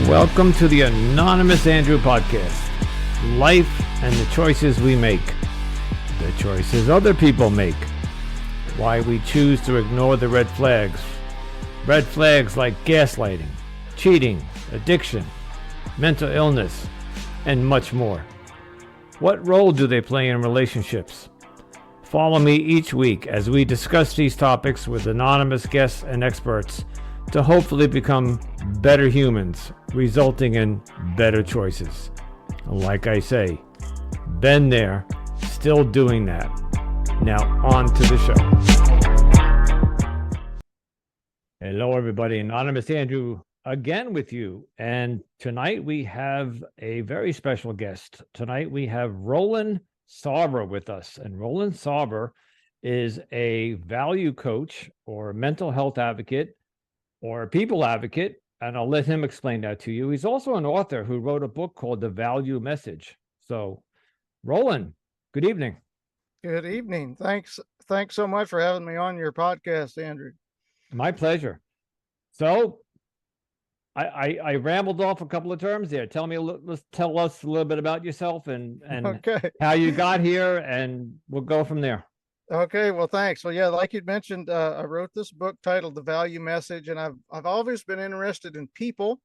Welcome to the Anonymous Andrew podcast. Life and the choices we make. The choices other people make. Why we choose to ignore the red flags. Red flags like gaslighting, cheating, addiction, mental illness, and much more. What role do they play in relationships? Follow me each week as we discuss these topics with anonymous guests and experts to hopefully become better humans, resulting in better choices. Like I say, been there, still doing that. Now on to the show. Hello everybody, Anonymous Andrew again with you. And tonight we have a very special guest. Tonight we have Rolland Sarver with us. And Rolland Sarver is a value coach or mental health advocate or a people advocate, and I'll let him explain that to you. He's also an author who wrote a book called The Value Message. So, Rolland, good evening. Good evening. Thanks so much for having me on your podcast, Andrew. My pleasure. So, I rambled off a couple of terms there. Tell us a little bit about yourself and okay. How you got here, and we'll go from there. Okay, well, thanks. Well, yeah, like you'd mentioned, I wrote this book titled The Value Message, and I've always been interested in people,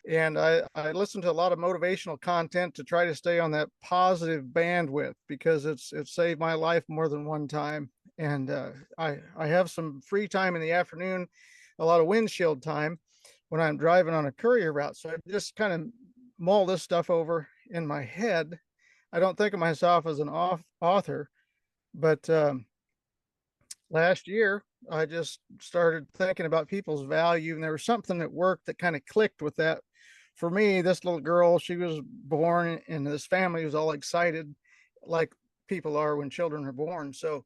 and I listen to a lot of motivational content to try to stay on that positive bandwidth because it's saved my life more than one time. And I have some free time in the afternoon, a lot of windshield time when I'm driving on a courier route. So I just kind of mull this stuff over in my head. I don't think of myself as an author. But last year, I just started thinking about people's value, and there was something at work that kind of clicked with that. For me, this little girl, she was born, and this family was all excited, like people are when children are born. So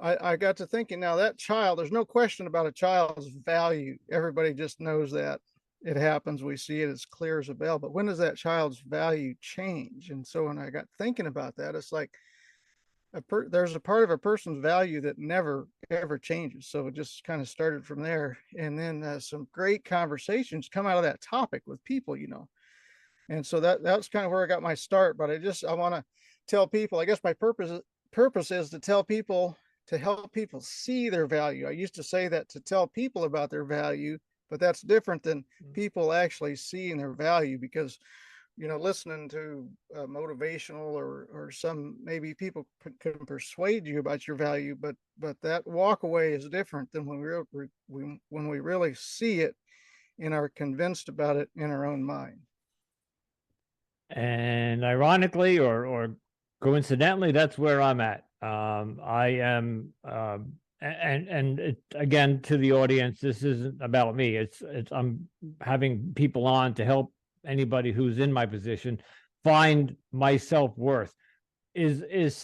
I got to thinking, now that child, there's no question about a child's value. Everybody just knows that. It happens. We see it as clear as a bell. But when does that child's value change? And so when I got thinking about that, it's like, there's a part of a person's value that never ever changes. So it just kind of started from there, and then some great conversations come out of that topic with people, and so that's kind of where I got my start. But I want to tell people, I guess my purpose is to tell people, to help people see their value. I used to say that to tell people about their value, but that's different than people actually seeing their value, because listening to motivational or some, maybe people can persuade you about your value, but that walk away is different than when we really see it and are convinced about it in our own mind. And ironically or coincidentally, that's where I'm at. I am, and it, again, to the audience, this isn't about me. It's I'm having people on to help anybody who's in my position find my self-worth. Is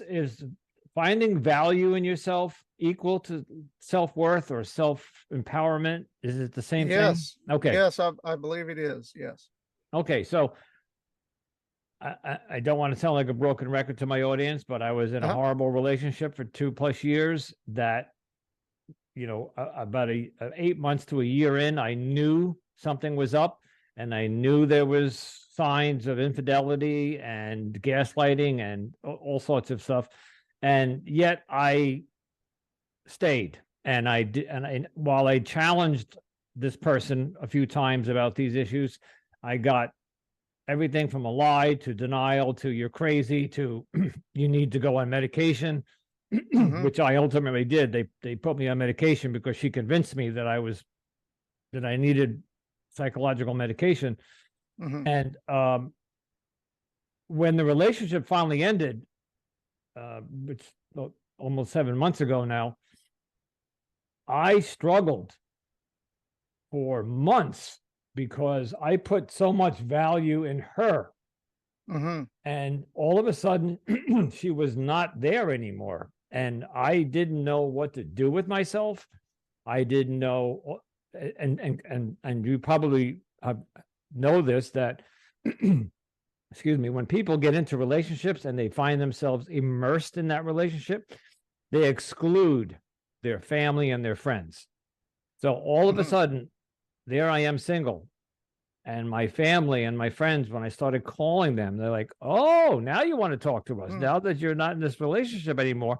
finding value in yourself equal to self-worth or self-empowerment? Is it the same thing? Okay. Yes, I believe it is. Yes. Okay, so I don't want to sound like a broken record to my audience, but I was in a horrible relationship for 2+ years that, about 8 months to a year in, I knew something was up. And I knew there was signs of infidelity and gaslighting and all sorts of stuff. And yet I stayed. And I did. And while I challenged this person a few times about these issues, I got everything from a lie to denial to you're crazy to you need to go on medication, which I ultimately did. They put me on medication because she convinced me that I needed psychological medication. And when the relationship finally ended, which almost 7 months ago now, I struggled for months because I put so much value in her. And all of a sudden she was not there anymore, and I didn't know what to do with myself. I didn't know. And you probably know this, that excuse me, when people get into relationships and they find themselves immersed in that relationship, they exclude their family and their friends. So all of a sudden, there I am, single, And my family and my friends, when I started calling them, they're like, oh, now you want to talk to us now that you're not in this relationship anymore.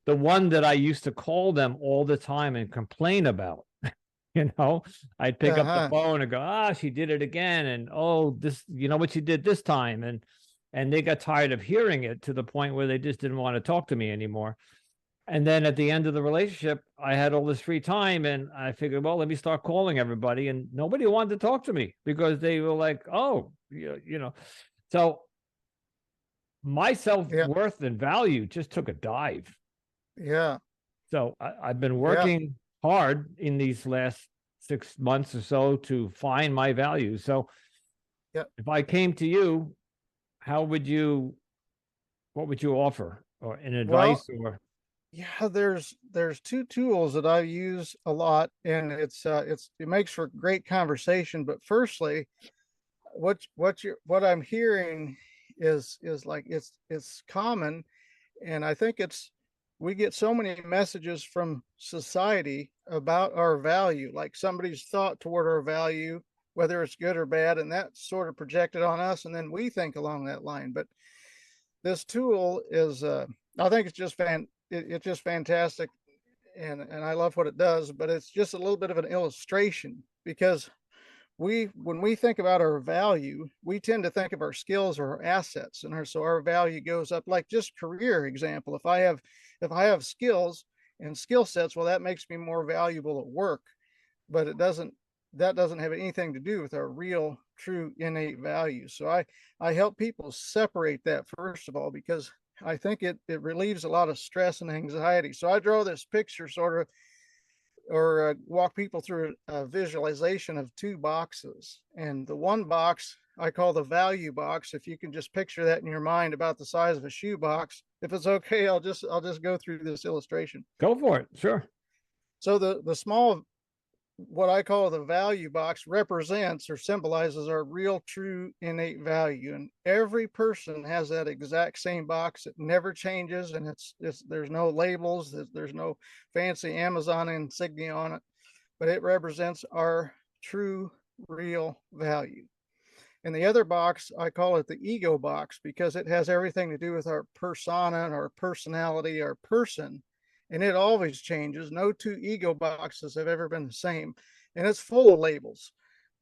The one that I used to call them all the time and complain about, I'd pick up the phone and go, she did it again. And, oh, this, what she did this time. And they got tired of hearing it to the point where they just didn't want to talk to me anymore. And then at the end of the relationship, I had all this free time and I figured, well, let me start calling everybody. And nobody wanted to talk to me because they were like, oh, so my self-worth and value just took a dive. Yeah. So I've been working hard in these last 6 months or so to find my value. So if I came to you, what would you offer or an advice or? Yeah, there's two tools that I use a lot, and it makes for great conversation. But firstly, what I'm hearing is like it's common, and I think we get so many messages from society about our value, like somebody's thought toward our value, whether it's good or bad, and that's sort of projected on us, and then we think along that line. But this tool is, I think it's just it's just fantastic, and I love what it does. But it's just a little bit of an illustration, because when we think about our value, we tend to think of our skills or our assets, and so our value goes up. Like just career example, if I have skills and skill sets, well, that makes me more valuable at work. But that doesn't have anything to do with our real, true, innate value. So I help people separate that, first of all, because I think it relieves a lot of stress and anxiety. So I draw this picture sort of, or walk people through a visualization of two boxes. And the one box I call the value box. If you can just picture that in your mind, about the size of a shoe box. If it's okay, I'll just go through this illustration. Go for it. Sure. So the small, what I call the value box, represents or symbolizes our real, true, innate value. And every person has that exact same box. It never changes, and there's no labels, there's no fancy Amazon insignia on it, but it represents our true, real value. And the other box, I call it the ego box, because it has everything to do with our persona and our personality, our person. And it always changes. No two ego boxes have ever been the same. And it's full of labels,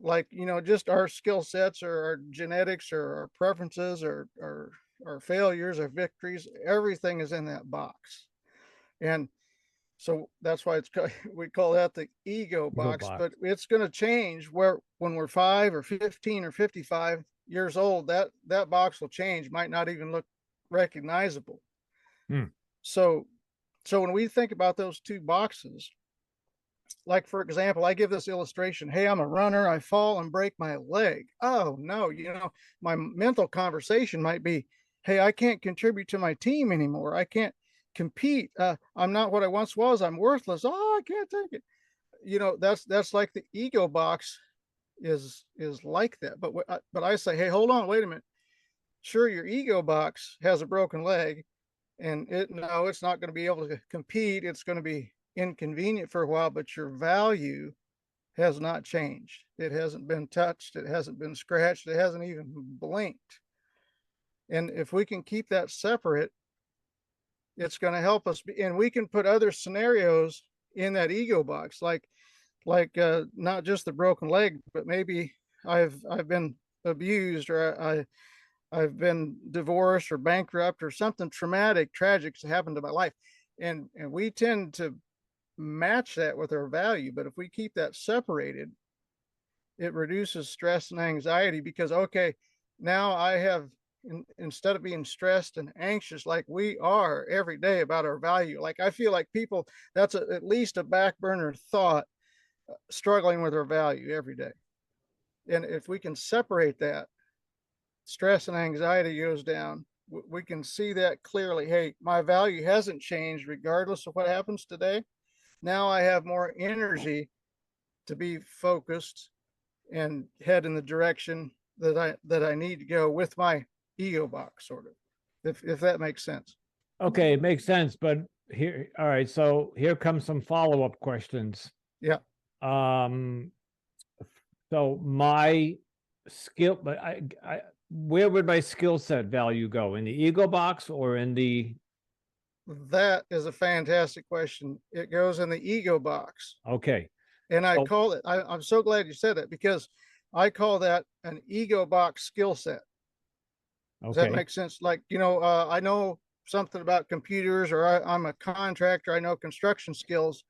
like, just our skill sets or our genetics or our preferences or our failures or victories. Everything is in that box. And so that's why we call that the ego box. But it's going to change when we're 5 or 15 or 55 years old. That box will change, might not even look recognizable. So when we think about those two boxes, like, for example, I give this illustration. Hey, I'm a runner. I fall and break my leg. Oh, no. My mental conversation might be, hey, I can't contribute to my team anymore. I can't compete. I'm not what I once was. I'm worthless. Oh, I can't take it. That's like the ego box is like that. But I say, hey, hold on, wait a minute. Sure, your ego box has a broken leg, and it's not going to be able to compete. It's going to be inconvenient for a while, but your value has not changed. It hasn't been touched. It hasn't been scratched. It hasn't even blinked. And if we can keep that separate, it's going to help us. And we can put other scenarios in that ego box, like not just the broken leg, but maybe I've been abused, or I've been divorced or bankrupt, or something traumatic, tragic has happened to my life. And we tend to match that with our value. But if we keep that separated, it reduces stress and anxiety, because, okay, now I have, instead of being stressed and anxious like we are every day about our value, like I feel like people, that's at least a back burner thought, struggling with our value every day. And if we can separate that, stress and anxiety goes down. We can see that clearly. Hey, my value hasn't changed regardless of what happens today. Now I have more energy to be focused and head in the direction that I need to go with my ego box, sort of, if that makes sense. Okay, it makes sense. But all right. So here comes some follow-up questions. Yeah. So my skill, but where would my skill set value go? In the ego box or in the? That is a fantastic question. It goes in the ego box. Okay. And I So, call it, I'm so glad you said that, because I call that an ego box skill set. Does that okay. make sense? Like, I know something about computers, or I'm a contractor, I know construction skills.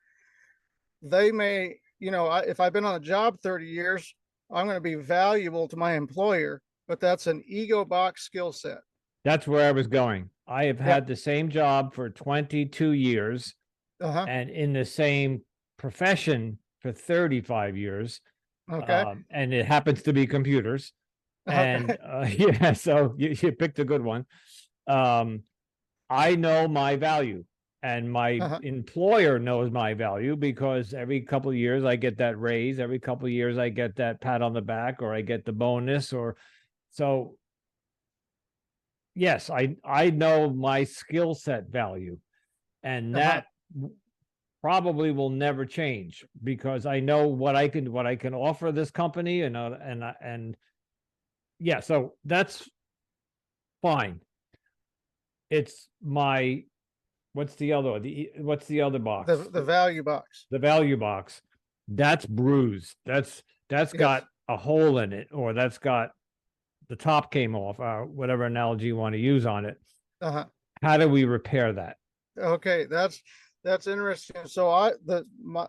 They may, if I've been on a job 30 years, I'm going to be valuable to my employer, but that's an ego box skill set. That's where I was going. I have Yep. had the same job for 22 years Uh-huh. and in the same profession for 35 years. Okay. And it happens to be computers. And Okay. yeah, so you picked a good one. I know my value, and my Uh-huh. employer knows my value, because every couple of years I get that raise, every couple of years I get that pat on the back, or I get the bonus, or so. Yes, I know my skill set value, and Uh-huh. that probably will never change, because I know what I can offer this company, and yeah, so that's fine. It's my, what's the other box? The value box. The value box. That's bruised. That's Yes. got a hole in it, or that's got the top came off, whatever analogy you want to use on it. Uh-huh. How do we repair that? Okay, that's interesting. So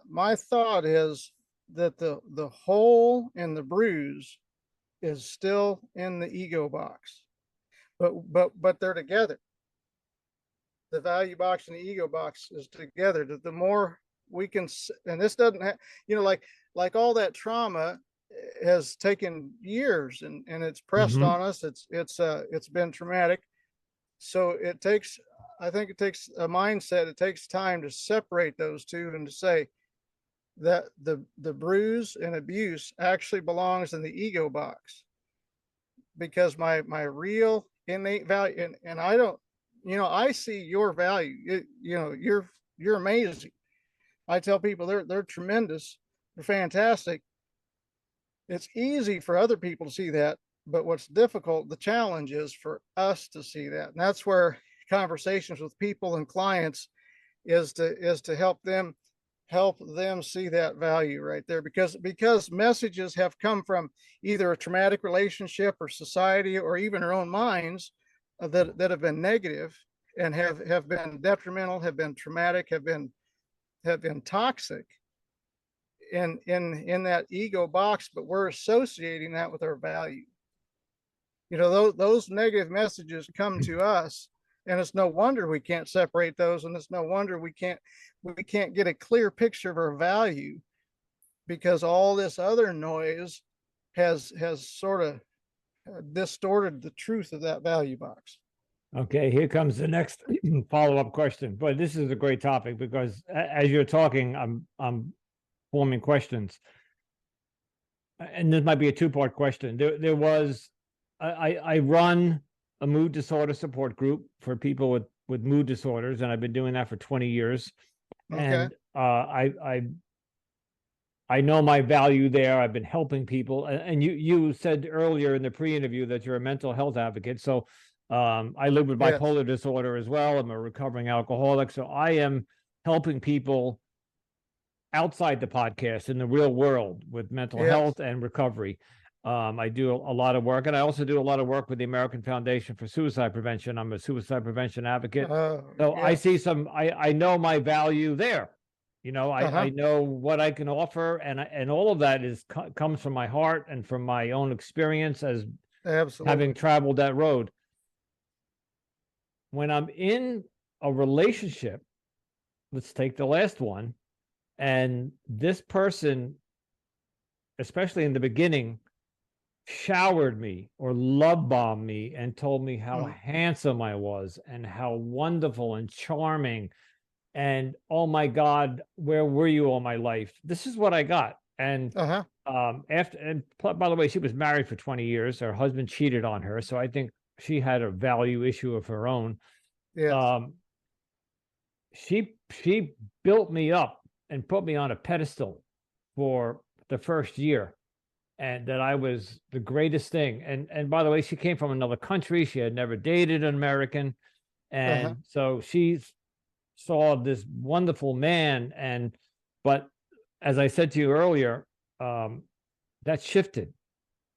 my thought is that the hole in the bruise is still in the ego box, but they're together. The value box and the ego box is together. The more we can, and this doesn't have, like all that trauma has taken years, and it's pressed on us. It's been traumatic. So I think it takes a mindset. It takes time to separate those two and to say that the bruise and abuse actually belongs in the ego box, because my real innate value, and I don't, I see your value. You're amazing. I tell people they're tremendous. They're fantastic. It's easy for other people to see that, but what's difficult, the challenge is for us to see that. And that's where conversations with people and clients is to help them see that value right there, because messages have come from either a traumatic relationship or society or even our own minds, that have been negative and have been detrimental, have been traumatic, have been toxic in that ego box, but we're associating that with our value. Those negative messages come to us, and it's no wonder we can't separate those, and it's no wonder we can't get a clear picture of our value, because all this other noise has sort of distorted the truth of that value box. Okay, here comes the next follow-up question. But this is a great topic, because as you're talking, I'm forming questions. And this might be a two-part question. There was, I run a mood disorder support group for people with mood disorders, and I've been doing that for 20 years. Okay. And I know my value there. I've been helping people. And you said earlier in the pre-interview that you're a mental health advocate. So I live with bipolar disorder as well. I'm a recovering alcoholic. So I am helping people outside the podcast in the real world with mental health and recovery. I do a lot of work, and I also do a lot of work with the American Foundation for Suicide Prevention. I'm a suicide prevention advocate. So I see I know my value there. I know what I can offer, and all of that comes from my heart and from my own experience as having traveled that road. When I'm in a relationship, let's take the last one, and this person, especially in the beginning, showered me or love bombed me and told me how handsome I was and how wonderful and charming. And oh my God, where were you all my life? This is what I got. And by the way, she was married for 20 years. Her husband cheated on her. So I think she had a value issue of her own. Yes. She built me up and put me on a pedestal for the first year. and that I was the greatest thing. And by the way, she came from another country. She had never dated an American. And so she saw this wonderful man. But as I said to you earlier, that shifted.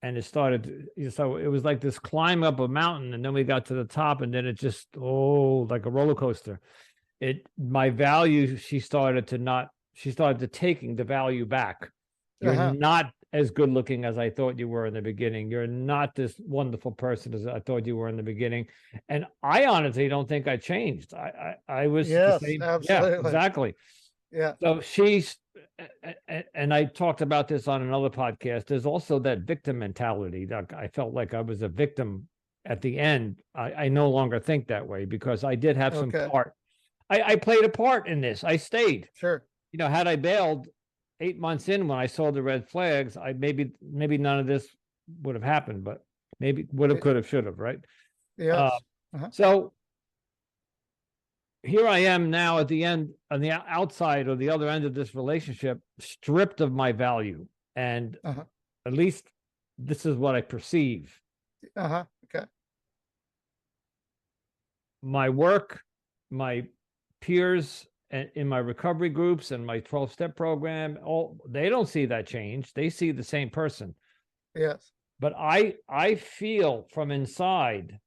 And it started, so it was like this climb up a mountain, and then we got to the top, and then it just, like a roller coaster. My value, she started to taking the value back. You're not as good looking as I thought you were in the beginning. You're not this wonderful person as I thought you were in the beginning. And I honestly don't think I changed. I was the same. Absolutely. Yeah, exactly. Yeah. So and I talked about this on another podcast. There's also that victim mentality. That I felt like I was a victim at the end. I no longer think that way, because I did have some part. I played a part in this. I stayed. Sure. Had I bailed 8 months in when I saw the red flags, maybe none of this would have happened, but maybe would have, could have, should have, right? Yeah. So here I am now at the end, on the outside or the other end of this relationship, stripped of my value. And at least this is what I perceive. Okay. My work, my peers in my recovery groups and my 12-step program, they don't see that change. They see the same person. Yes. But I feel from inside,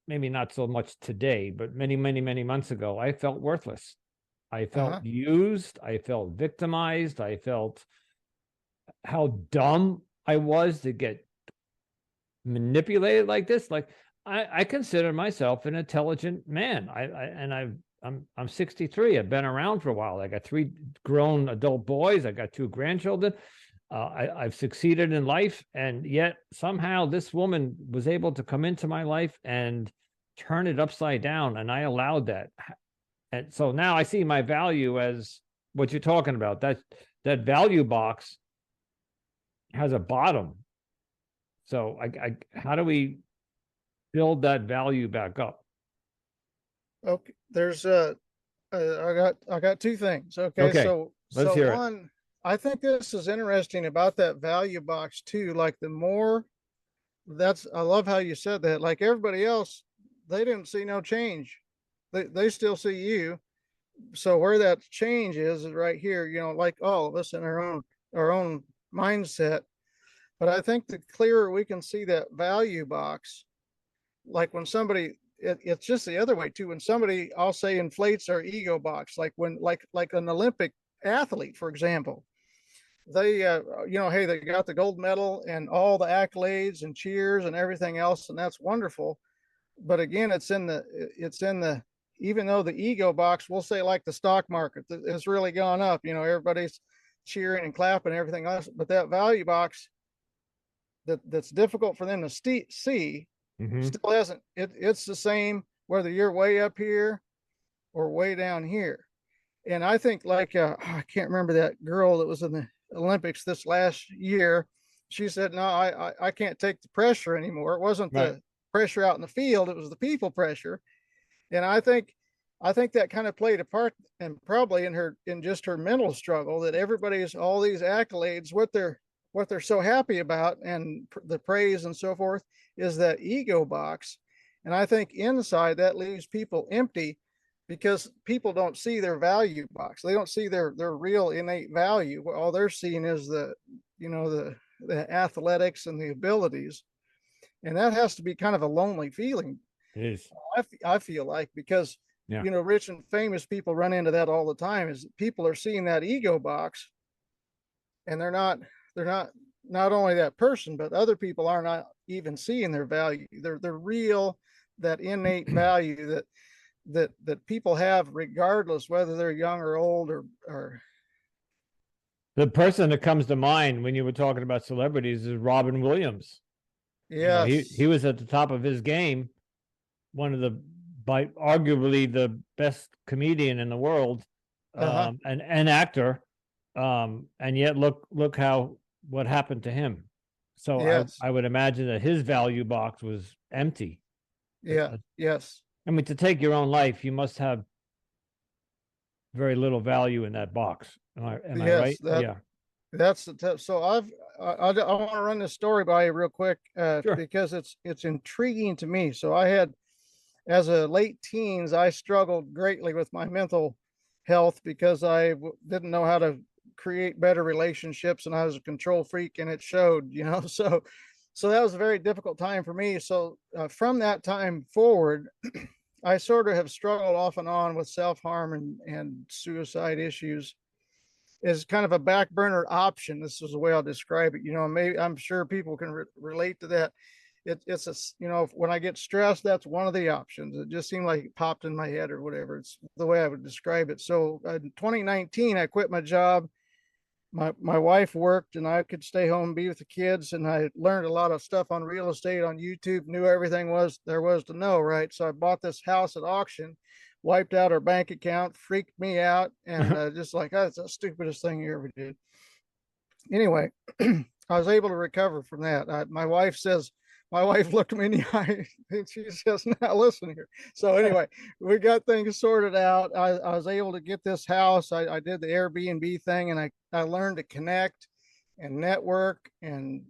maybe not so much today, but many, many, many months ago, I felt worthless. I felt used. I felt victimized. I felt how dumb I was to get manipulated like this. Like, I consider myself an intelligent man. I'm 63. I've been around for a while. I got 3 grown adult boys. I got 2 grandchildren. I've succeeded in life, and yet somehow this woman was able to come into my life and turn it upside down, and I allowed that. And so now I see my value as what you're talking about. That value box has a bottom. So how do we build that value back up? Okay, there's I got 2 things. Okay. So let's hear one, I think this is interesting about that value box too. Like the more I love how you said that. Like everybody else, they didn't see no change. They still see you. So where that change is right here, like all of us in our own mindset. But I think the clearer we can see that value box, like when somebody, it's just the other way too. When somebody, I'll say, inflates our ego box, like when, like an Olympic athlete, for example, they, hey, they got the gold medal and all the accolades and cheers and everything else, and that's wonderful. But again, it's in the, even though the ego box, we'll say like the stock market, it's really gone up, everybody's cheering and clapping and everything else, but that value box that's difficult for them to see still hasn't, it's the same whether you're way up here or way down here. And I think like, I can't remember that girl that was in the Olympics this last year. She said, no, I can't take the pressure anymore. It wasn't the pressure out in the field, it was the people pressure. And I think that kind of played a part, and probably in just her mental struggle, that everybody's, all these accolades, what they're so happy about, and the praise and so forth, is that ego box. And I think inside that leaves people empty, because people don't see their value box. They don't see their real innate value. All they're seeing is the athletics and the abilities. And that has to be kind of a lonely feeling. It is. I feel like, because, rich and famous people run into that all the time, is people are seeing that ego box, and they're not only that person, but other people are not even seeing their value. They're real, that innate value that people have, regardless whether they're young or old or. The person that comes to mind when you were talking about celebrities is Robin Williams. Yeah, he was at the top of his game, one of by arguably the best comedian in the world, and actor, and yet look what happened to him. So I would imagine that his value box was empty. Yeah. Yes. I mean, to take your own life, you must have very little value in that box. Am I right? That's the so I want to run this story by you real quick, Sure. because it's intriguing to me. So I had, as a late teens, I struggled greatly with my mental health because didn't know how to create better relationships, and I was a control freak, and it showed, So that was a very difficult time for me. So from that time forward, I sort of have struggled off and on with self harm and suicide issues is kind of a back burner option. This is the way I'll describe it. Maybe I'm sure people can relate to that. It's a, when I get stressed, that's one of the options. It just seemed like it popped in my head or whatever. It's the way I would describe it. So in 2019, I quit my job. My wife worked and I could stay home and be with the kids. And I learned a lot of stuff on real estate on YouTube, knew everything there was to know. Right. So I bought this house at auction, wiped out our bank account, freaked me out. And just like, oh, that's the stupidest thing you ever did. Anyway, I was able to recover from that. My wife looked me in the eye and she says, now listen here. So anyway, we got things sorted out. I was able to get this house. I did the Airbnb thing, and I learned to connect and network and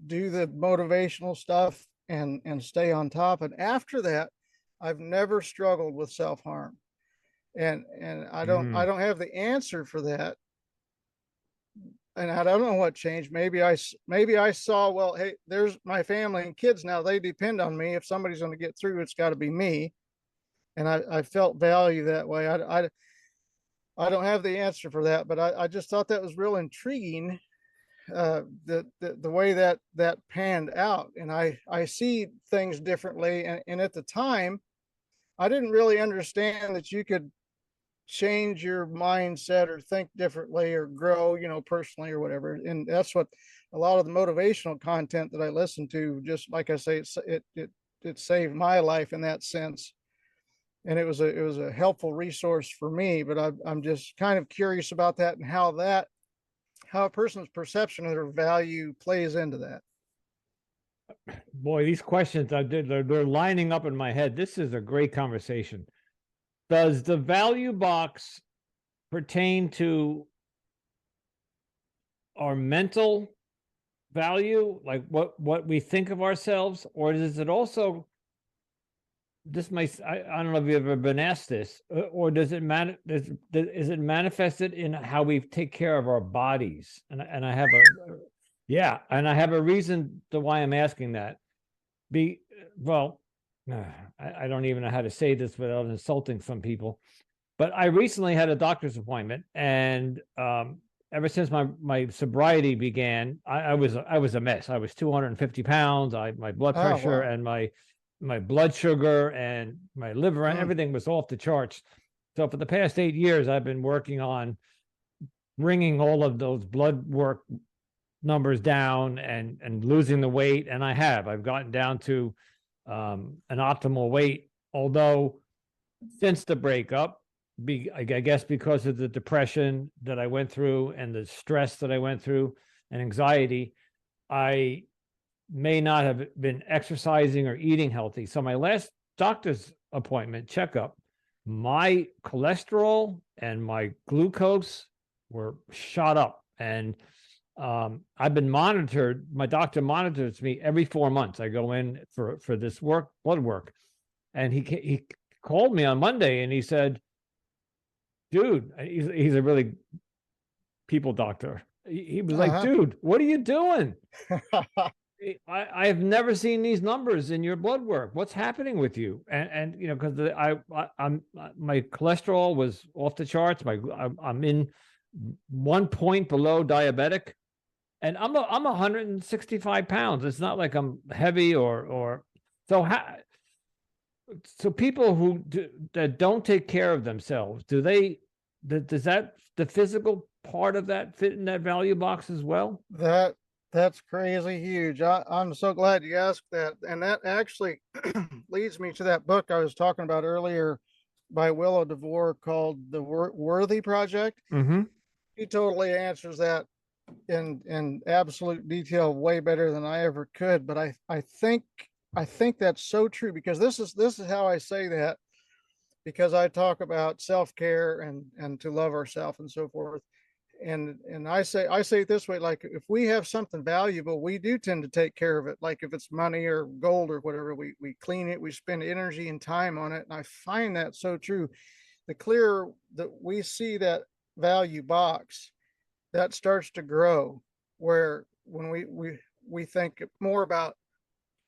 do the motivational stuff and stay on top. And after that, I've never struggled with self-harm. And I don't have the answer for that. And I don't know what changed. Maybe I saw, well, hey, there's my family and kids now. They depend on me. If somebody's going to get through, it's got to be me. And I felt value that way. I don't have the answer for that, but I just thought that was real intriguing, the way that panned out. And I see things differently. And at the time, I didn't really understand that you could change your mindset or think differently or grow, personally or whatever. And that's what a lot of the motivational content that I listen to, just like I say, it saved my life in that sense. And it was a helpful resource for me. But I'm just kind of curious about that and how a person's perception of their value plays into that. Boy, these questions they're lining up in my head. This is a great conversation. Does the value box pertain to our mental value, like what we think of ourselves, or is it also, I don't know if you've ever been asked this, or does it is it manifested in how we take care of our bodies? And I have I have a reason to why I'm asking that. I don't even know how to say this without insulting some people, but I recently had a doctor's appointment, and ever since my sobriety began, I was a mess. I was 250 pounds. My blood pressure and my blood sugar and my liver and everything was off the charts. So for the past 8 years, I've been working on bringing all of those blood work numbers down and losing the weight. And I've gotten down to an optimal weight, although since the breakup, I guess because of the depression that I went through and the stress that I went through and anxiety, I may not have been exercising or eating healthy. So my last doctor's appointment checkup, my cholesterol and my glucose were shot up. And I've been monitored. My doctor monitors me every 4 months. I go in for this blood work. And he called me on Monday and he said, dude, he's a really people doctor. He was like, dude, what are you doing? I have never seen these numbers in your blood work. What's happening with you? And because I'm my cholesterol was off the charts. I'm in 1 point below diabetic, and I'm 165 pounds. It's not like I'm heavy or so. So people that don't take care of themselves, does that the physical part of that fit in that value box as well? That's crazy huge. I'm so glad you asked that. And that actually leads me to that book I was talking about earlier by Willow DeVore called The Worthy Project. Mm-hmm. He totally answers that in absolute detail, way better than I ever could. But I think that's so true, because this is how I say that, because I talk about self-care and to love ourselves and so forth. and I say it this way, like if we have something valuable, we do tend to take care of it. Like if it's money or gold or whatever, we clean it, we spend energy and time on it. And I find that so true. The clearer that we see that value box, that starts to grow, where when we think more about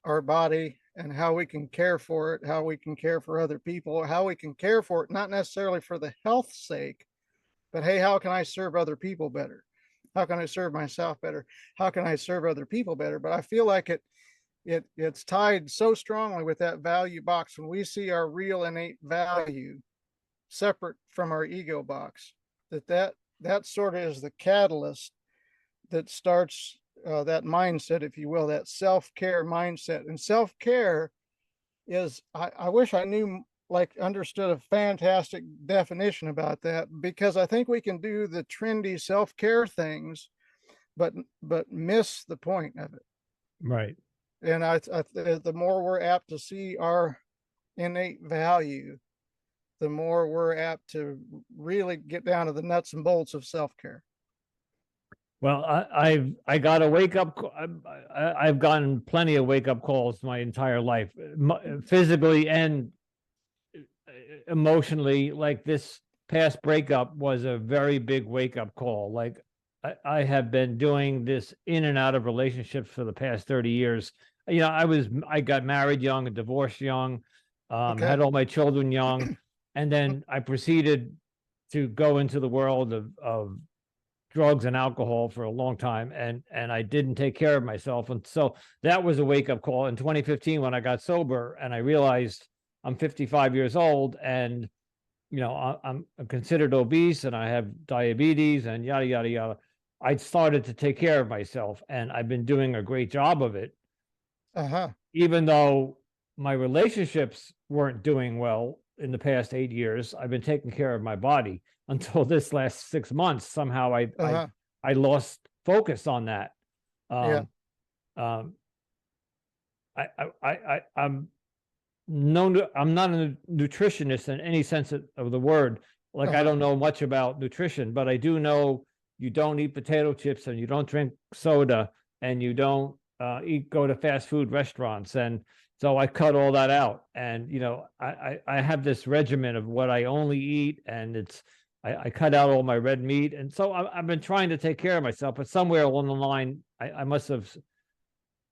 our body and how we can care for it, how we can care for other people, how we can care for it, not necessarily for the health's sake, but hey, how can I serve other people better? How can I serve myself better? How can I serve other people better? But I feel like it's tied so strongly with that value box. When we see our real innate value separate from our ego box, that sort of is the catalyst that starts that mindset, if you will, that self-care mindset. And self-care is, I wish I knew, like, understood a fantastic definition about that, because I think we can do the trendy self-care things, but miss the point of it. Right. And the more we're apt to see our innate value, the more we're apt to really get down to the nuts and bolts of self-care. Well, I got a wake up. I've gotten plenty of wake up calls my entire life, physically and emotionally. Like this past breakup was a very big wake up call. Like I have been doing this in and out of relationships for the past 30 years. You know, I got married young and divorced young, had all my children young, and then I proceeded to go into the world of drugs and alcohol for a long time, and I didn't take care of myself. And so that was a wake-up call in 2015 when I got sober, and I realized I'm 55 years old, and you know, I'm considered obese and I have diabetes and yada yada yada. I started to take care of myself, and I've been doing a great job of it. Even though my relationships weren't doing well in the past 8 years, I've been taking care of my body until this last 6 months. Somehow I lost focus on that. I'm not a nutritionist in any sense of the word. Like I don't know much about nutrition, but I do know you don't eat potato chips and you don't drink soda and you don't go to fast food restaurants. And so I cut all that out. And, you know, I have this regimen of what I only eat, and I cut out all my red meat. And so I've been trying to take care of myself, but somewhere along the line, I must have,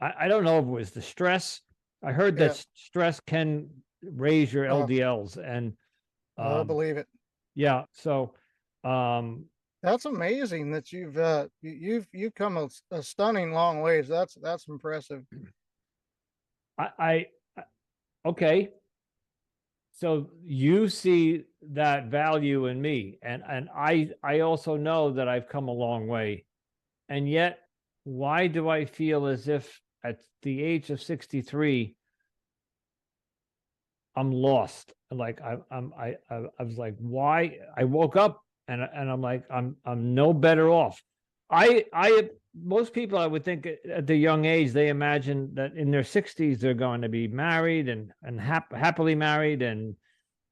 I don't know if it was the stress. I heard that stress can raise your LDLs, and I believe it. Yeah. So, that's amazing that you've come a stunning long ways. That's impressive. Okay. So you see that value in me, and I also know that I've come a long way, and yet why do I feel as if at the age of 63 I'm lost? Like I was like, why? I woke up and I'm like, I'm no better off. Most people, I would think at the young age, they imagine that in their 60s they're going to be married and happily married and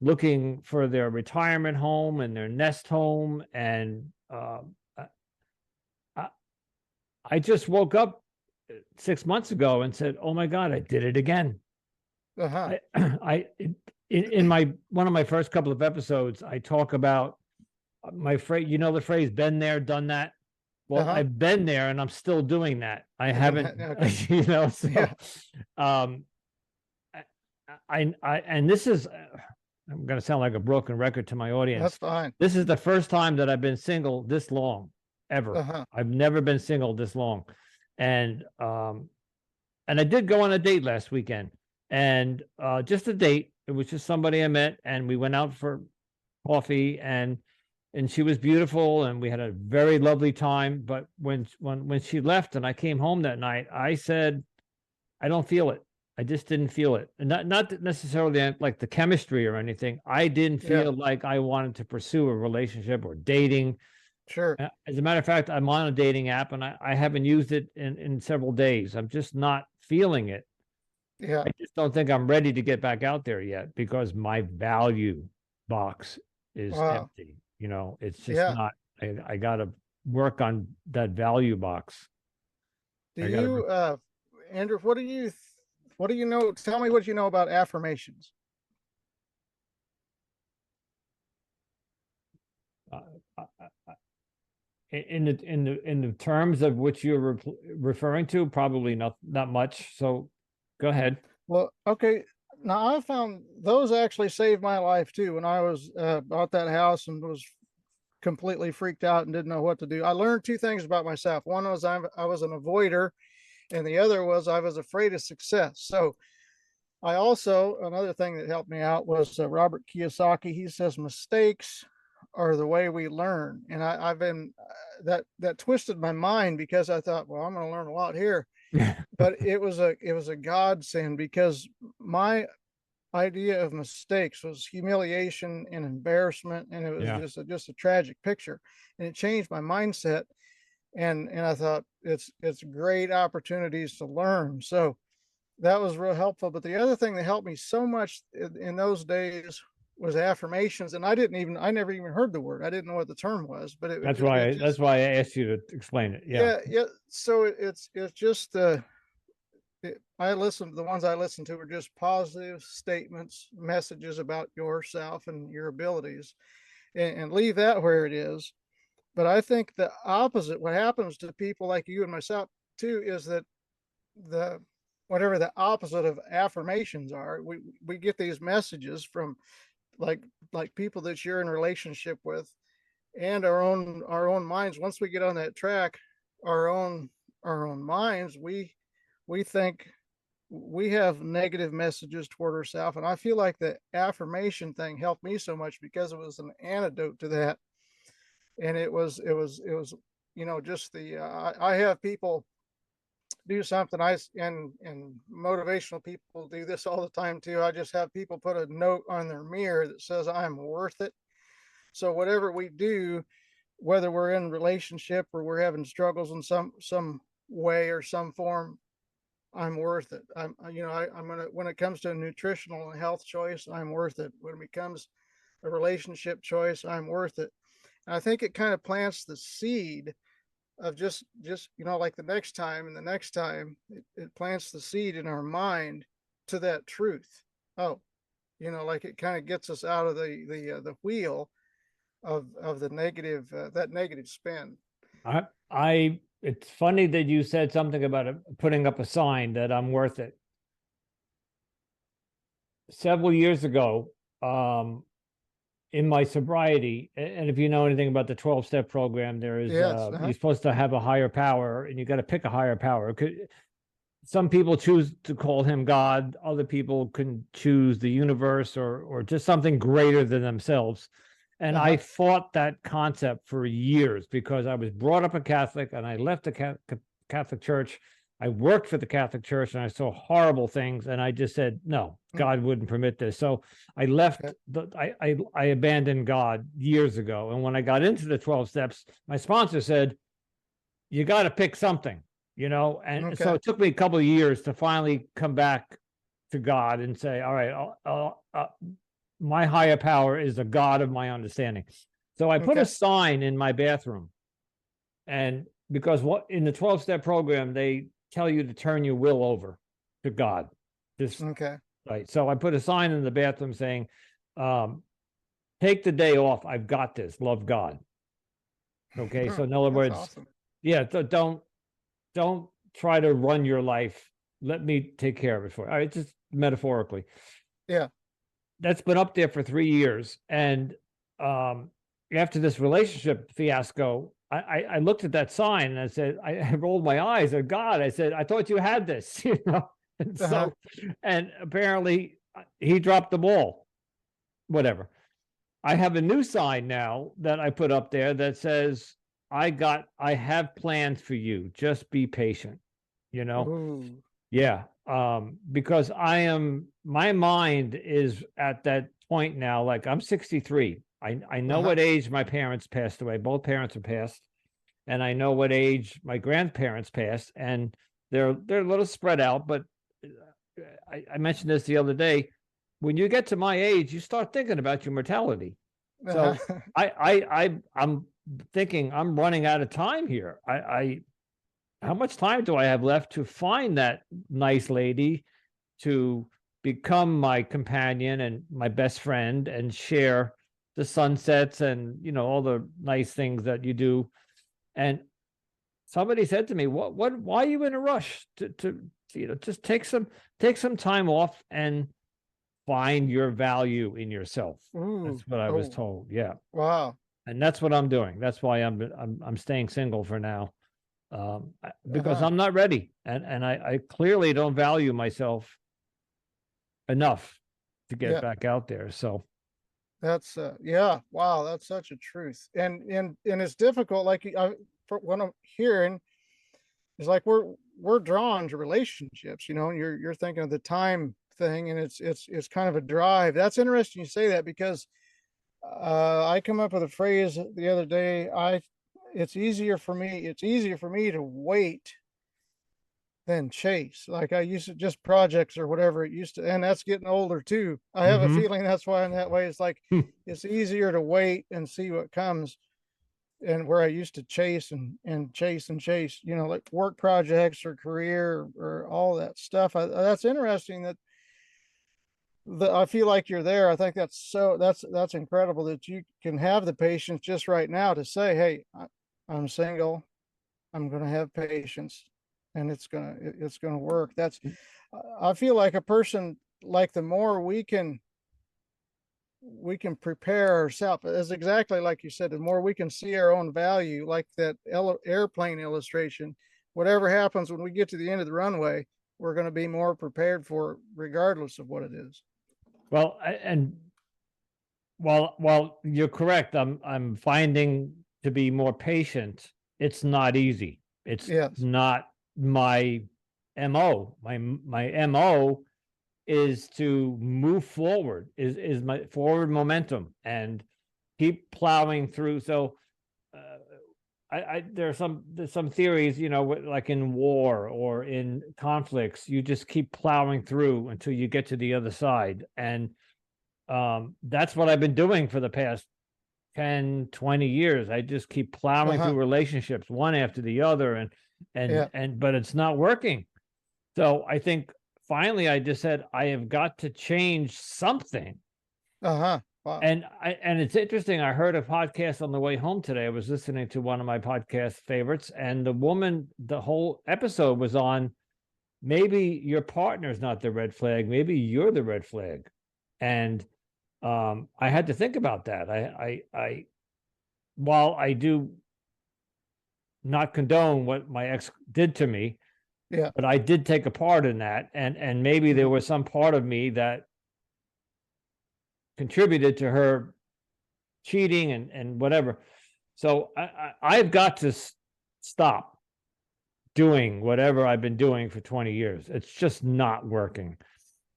looking for their retirement home and their nest home. And I just woke up 6 months ago and said, "Oh my God, I did it again." In my one of my first couple of episodes, I talk about my phrase. You know the phrase "been there, done that." Well, I've been there and I'm still doing that. I haven't, you know, so, and this is, I'm going to sound like a broken record to my audience. That's fine. This is the first time that I've been single this long, ever. I've never been single this long. And I did go on a date last weekend, and just a date. It was just somebody I met, and we went out for coffee, and she was beautiful, and we had a very lovely time. But when she left and I came home that night, I said, I don't feel it. I just didn't feel it. And not necessarily like the chemistry or anything. I didn't feel like I wanted to pursue a relationship or dating. Sure. As a matter of fact, I'm on a dating app, and I haven't used it in several days. I'm just not feeling it. Yeah. I just don't think I'm ready to get back out there yet, because my value box is empty. You know, it's just not, I gotta work on that value box. Do you, Andrew, what do you know? Tell me what you know about affirmations. Uh, in the terms of which you're referring to, probably not much. So go ahead. Well, okay. Now I found those actually saved my life too. When I was bought that house and was completely freaked out and didn't know what to do, I learned two things about myself. One was I was an avoider, and the other was I was afraid of success. So I also, another thing that helped me out was Robert Kiyosaki. He says mistakes are the way we learn, and I've been that twisted my mind because I thought, well, I'm going to learn a lot here, but it was a godsend because my idea of mistakes was humiliation and embarrassment, and it was just a tragic picture, and it changed my mindset, and I thought it's great opportunities to learn. So that was real helpful. But the other thing that helped me so much in those days was affirmations, and I never even heard the word. I didn't know what the term was, but that's why I asked you to explain it. Yeah. So it's just the ones I listened to were just positive statements, messages about yourself and your abilities, and leave that where it is. But I think the opposite, what happens to people like you and myself too, is that whatever the opposite of affirmations are, we get these messages from like people that you're in relationship with, and our own minds. Once we get on that track, our own minds, we think we have negative messages toward ourselves. And I feel like the affirmation thing helped me so much because it was an antidote to that. And it was just I have people do something, and motivational people do this all the time too. I just have people put a note on their mirror that says I'm worth it. So whatever we do, whether we're in relationship or we're having struggles in some way or some form, I'm worth it. I'm gonna, when it comes to a nutritional and health choice, I'm worth it. When it becomes a relationship choice, I'm worth it. And I think it kind of plants the seed of just like the next time and the next time, it plants the seed in our mind to that truth. Oh, like it kind of gets us out of the wheel of the negative, that negative spin. It's funny that you said something about putting up a sign that I'm worth it. Several years ago, in my sobriety, and if you know anything about the 12-step program, there is you're supposed to have a higher power, and you got to pick a higher power. Some people choose to call him God. Other people can choose the universe or just something greater than themselves. And I fought that concept for years because I was brought up a Catholic, and I left the Catholic Church. I worked for the Catholic Church, and I saw horrible things, and I just said, no, God wouldn't permit this. So I left, I abandoned God years ago. And when I got into the 12 steps, my sponsor said, you got to pick something, and so it took me a couple of years to finally come back to God and say, all right, my higher power is the God of my understanding. So I put a sign in my bathroom, and because in the 12-step program, they tell you to turn your will over to God. Right. So I put a sign in the bathroom saying, take the day off. I've got this. Love God. Okay. So in other words, awesome. Don't try to run your life. Let me take care of it for you. All right, just metaphorically. Yeah. That's been up there for 3 years. And after this relationship fiasco, I looked at that sign and I said, I rolled my eyes at God. I said, I thought you had this, And so, and apparently he dropped the ball. Whatever. I have a new sign now that I put up there that says, I have plans for you. Just be patient, Ooh. Yeah. Because my mind is at that point now, like I'm 63. I know what age my parents passed away. Both parents are passed. And I know what age my grandparents passed. And they're a little spread out, but I mentioned this the other day. When you get to my age, you start thinking about your mortality. So I'm thinking I'm running out of time here. How much time do I have left to find that nice lady to become my companion and my best friend and share the sunsets and, you know, all the nice things that you do. And somebody said to me, why are you in a rush to, you know, just take some time off and find your value in yourself. Ooh, That's what I was told. Yeah. wow. And that's what I'm doing. That's why I'm staying single for now. Because I'm not ready. And I clearly don't value myself enough to get back out there. So that's yeah, wow, that's such a truth. And it's difficult, like for what I'm hearing is like we're drawn to relationships, you know, and you're thinking of the time thing, and it's kind of a drive. That's interesting you say that, because I come up with a phrase the other day. It's easier for me to wait than chase. Like I used to just projects or whatever it used to, and that's getting older too. I have a feeling that's why I'm that way. It's like it's easier to wait and see what comes, and where I used to chase and chase, you know, like work projects or career or all that stuff. That's interesting that I feel like you're there. I think that's incredible that you can have the patience just right now to say, hey, I'm single. I'm going to have patience, and it's going to work. I feel like a person, like the more we can prepare ourselves, as exactly like you said, the more we can see our own value, like that airplane illustration. Whatever happens when we get to the end of the runway, we're going to be more prepared for it, regardless of what it is. Well, and while you're correct, I'm finding to be more patient. It's not easy. It's not my MO. My MO is to move forward, is my forward momentum, and keep plowing through. So there's some theories, you know, like in war or in conflicts, you just keep plowing through until you get to the other side. And that's what I've been doing for the past 10, 20 years. I just keep plowing through relationships one after the other, but it's not working. So I think finally I just said, I have got to change something. Wow. And it's interesting. I heard a podcast on the way home today. I was listening to one of my podcast favorites, and the whole episode was on, maybe your partner's not the red flag, maybe you're the red flag. And I had to think about that. I while I do not condone what my ex did to me, but I did take a part in that, and maybe there was some part of me that contributed to her cheating and whatever. So I've got to stop doing whatever I've been doing for 20 years. It's just not working.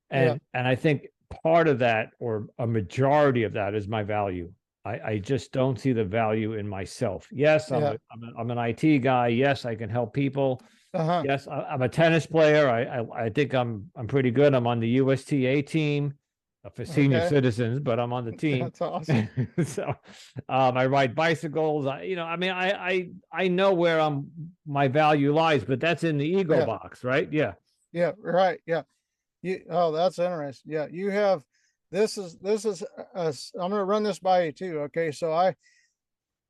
And I think part of that, or a majority of that, is my value. I just don't see the value in myself. Yes, I'm an IT guy. Yes, I can help people. Yes, I'm a tennis player. I think I'm pretty good. I'm on the USTA team for senior citizens, but I'm on the team. That's awesome. So I ride bicycles. I know where my value lies, but that's in the ego box, right? Yeah, right. That's interesting. You have this is I'm going to run this by you too. Okay, so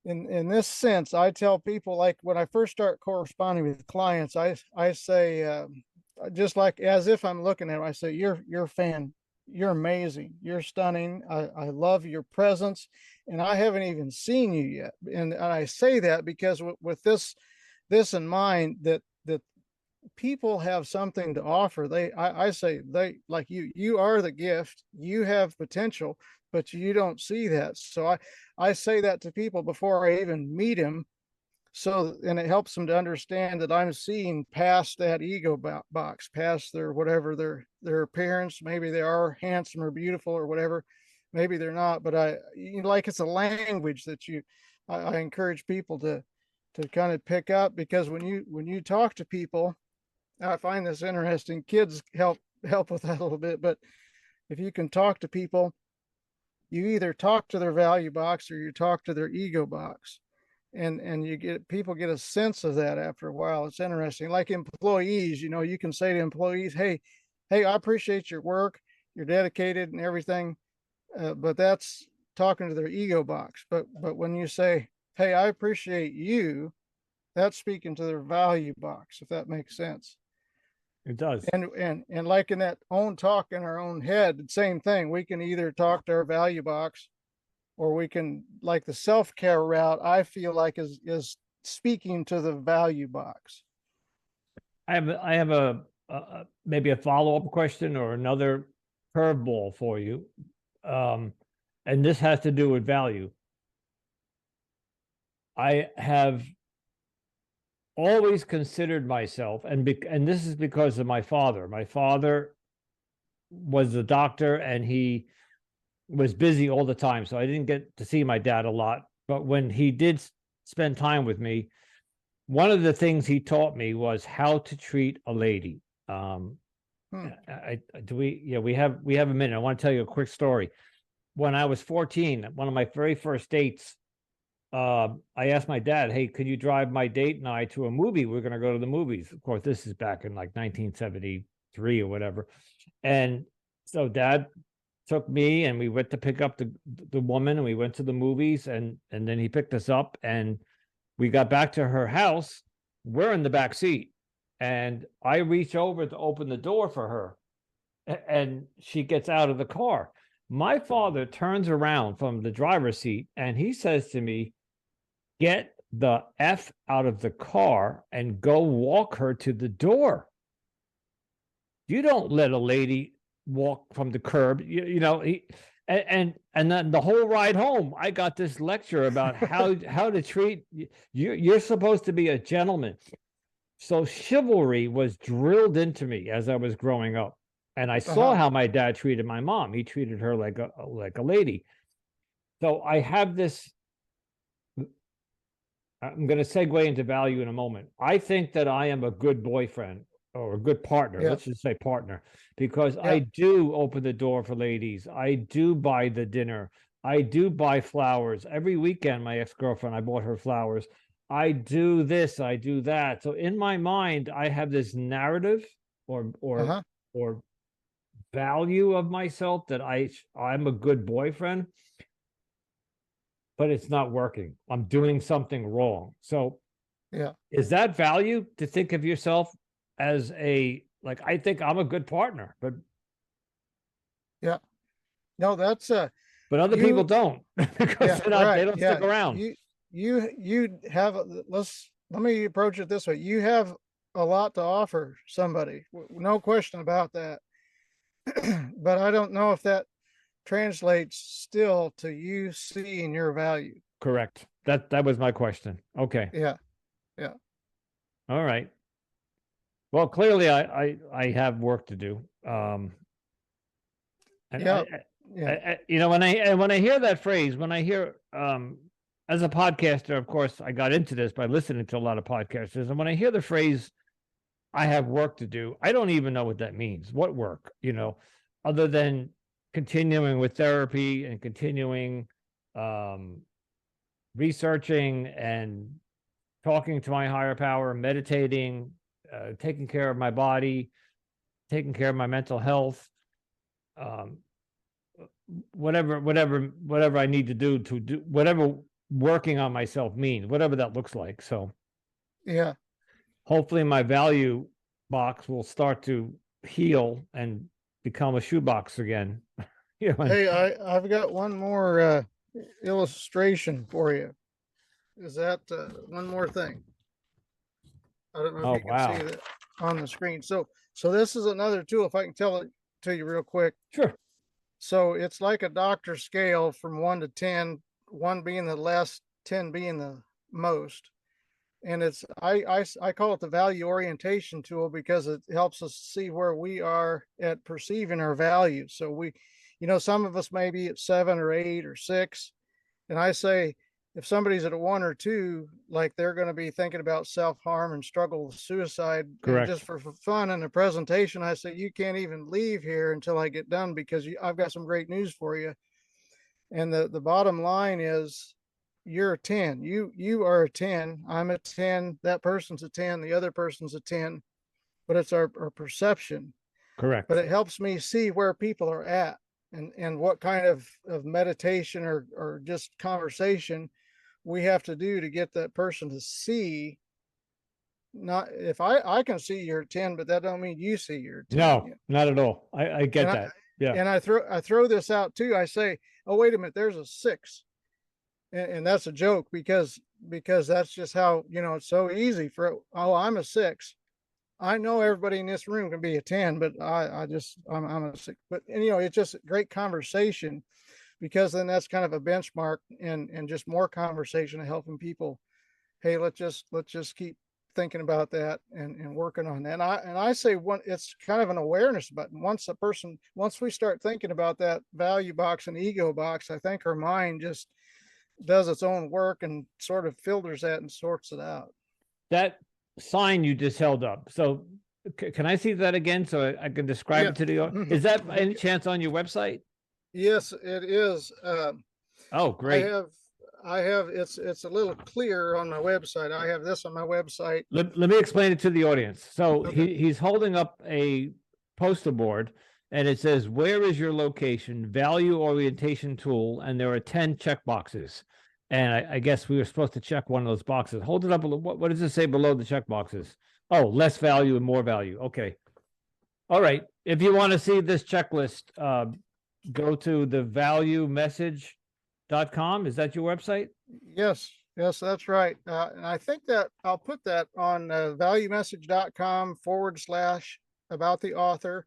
in this sense, I tell people, like when I first start corresponding with clients, I say, just like as if I'm looking at them, I say, you're you're amazing, you're stunning, I love your presence, and I haven't even seen you yet. And I say that because with this in mind, that people have something to offer. I say, like you are the gift, you have potential, but you don't see that. So I say that to people before I even meet them. So, and it helps them to understand that I'm seeing past that ego box, past their whatever their appearance. Maybe they are handsome or beautiful or whatever. Maybe they're not, but like it's a language that I encourage people to kind of pick up, because when you talk to people, I find this interesting. Kids help with that a little bit, but if you can talk to people, you either talk to their value box or you talk to their ego box. and people get a sense of that after a while. It's interesting. Like employees, you can say to employees, hey, I appreciate your work, you're dedicated and everything, but that's talking to their ego box. But when you say, hey, I appreciate you, that's speaking to their value box, if that makes sense. It does. And like in that own talk in our own head, the same thing. We can either talk to our value box, or we can, like the self-care route, I feel like is speaking to the value box. I have a maybe a follow-up question or another curveball for you. And this has to do with value. I have always considered myself, and this is because of my father. My father was a doctor, and he was busy all the time, so I didn't get to see my dad a lot. But when he did spend time with me, one of the things he taught me was how to treat a lady. We have a minute. I want to tell you a quick story. When I was 14, one of my very first dates, I asked my dad, hey, could you drive my date and I to a movie? We're going to go to the movies. Of course, this is back in like 1973 or whatever. And so dad took me, and we went to pick up the woman, and we went to the movies, and then he picked us up, and we got back to her house. We're in the back seat, and I reach over to open the door for her, and she gets out of the car. My father turns around from the driver's seat, and he says to me, get the F out of the car and go walk her to the door. You don't let a lady walk from the curb, and then the whole ride home, I got this lecture about how to treat you. You're supposed to be a gentleman. So chivalry was drilled into me as I was growing up. And I saw how my dad treated my mom. He treated her like a lady. So I have this. I'm going to segue into value in a moment. I think that I am a good boyfriend or a good partner. Yeah. Let's just say partner, because I do open the door for ladies. I do buy the dinner. I do buy flowers. Every weekend, my ex-girlfriend, I bought her flowers. I do this, I do that. So in my mind, I have this narrative or value of myself that I'm a good boyfriend, but it's not working. I'm doing something wrong. So is that value to think of yourself as I think I'm a good partner, but no, that's but other people don't because they don't stick around. You have let me approach it this way. You have a lot to offer somebody, no question about that. But I don't know if that translates still to you seeing your value. Correct. That was my question. Okay. Yeah. All right. Well, clearly I have work to do. When I hear that phrase, when I hear as a podcaster, of course, I got into this by listening to a lot of podcasters, and when I hear the phrase, I have work to do, I don't even know what that means. What work, other than continuing with therapy and continuing researching and talking to my higher power, meditating, taking care of my body, taking care of my mental health, whatever I need to do whatever working on myself means, whatever that looks like. So hopefully my value box will start to heal and become a shoebox again. Hey, I've got one more illustration for you. Is that one more thing? I don't know if you can see that on the screen. So this is another tool, if I can tell it to you real quick. Sure. So it's like a doctor scale from 1 to 10, 1 being the less, 10 being the most. And it's I call it the value orientation tool because it helps us see where we are at perceiving our value. So we, some of us may be at 7 or 8 or 6. And I say, if somebody's at a 1 or 2, like they're going to be thinking about self-harm and struggle with suicide. Correct. And just for fun in the presentation, I say, you can't even leave here until I get done because I've got some great news for you. And the bottom line is you're a 10. You are a 10. I'm a 10. That person's a 10. The other person's a 10. But it's our perception. Correct. But it helps me see where people are at and what kind of meditation or just conversation we have to do to get that person to see. Not if I can see you're a 10, but that don't mean you see you're a 10. No, not at all. I get And that. Yeah. And I throw this out too. I say, oh, wait a minute, there's a 6. And that's a joke because that's just how, it's so easy for, oh, I'm a 6. I know everybody in this room can be a 10, but I'm a 6. But it's just a great conversation, because then that's kind of a benchmark and just more conversation of helping people. Hey, let's just keep thinking about that and working on that. And I say it's kind of an awareness button. Once we start thinking about that value box and ego box, I think our mind just does its own work and sort of filters that and sorts it out. That sign you just held up. So can I see that again so I can describe it to the, is that by any chance on your website? Yes, it is. Oh, great. I have it's a little clear on my website. I have this on my website. Let me explain it to the audience. So he's holding up a poster board and it says, where is your location? Value orientation tool. And there are 10 check boxes. And I guess we were supposed to check one of those boxes. Hold it up a little. What does it say below the check boxes? Oh, less value and more value. Okay. All right. If you want to see this checklist, go to the valuemessage.com. Is that your website? Yes, that's right. And I think that I'll put that on valuemessage.com / about the author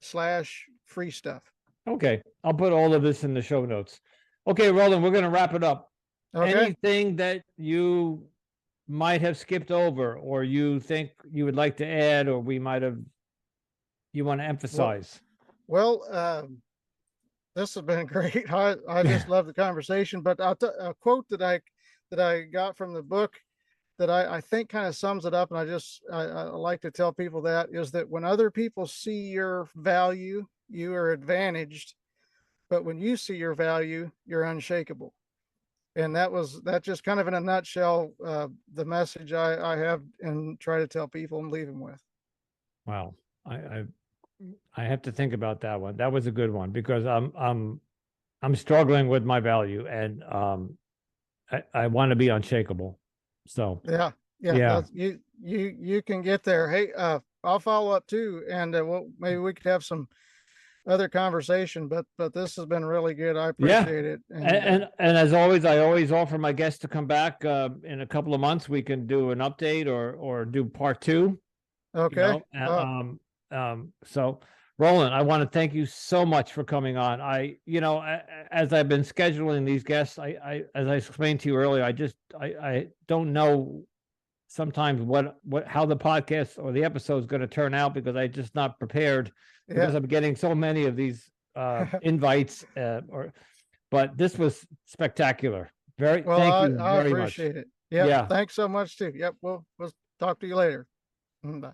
/ free stuff. Okay. I'll put all of this in the show notes. Okay, Roland, we're going to wrap it up. Okay. Anything that you might have skipped over or you think you would like to add, or you want to emphasize? Well, this has been great. I just love the conversation, but a quote that I got from the book that I think kind of sums it up. And I like to tell people that is that when other people see your value, you are advantaged, but when you see your value, you're unshakable. And that just kind of in a nutshell, the message I have and try to tell people and leave them with. Wow. I have to think about that one. That was a good one because I'm struggling with my value and I want to be unshakable. So yeah. You can get there. Hey, I'll follow up too, and maybe we could have some other conversation, but this has been really good. I appreciate it. And as always, I always offer my guests to come back in a couple of months. We can do an update or do part 2. Okay. So Roland, I want to thank you so much for coming on. As I've been scheduling these guests, as I explained to you earlier, I don't know sometimes how the podcast or the episode is going to turn out because I'm just not prepared because I'm getting so many of these invites. But this was spectacular. Thank you very much. I appreciate it. Yeah. Thanks so much too. Yep. We'll talk to you later. Bye.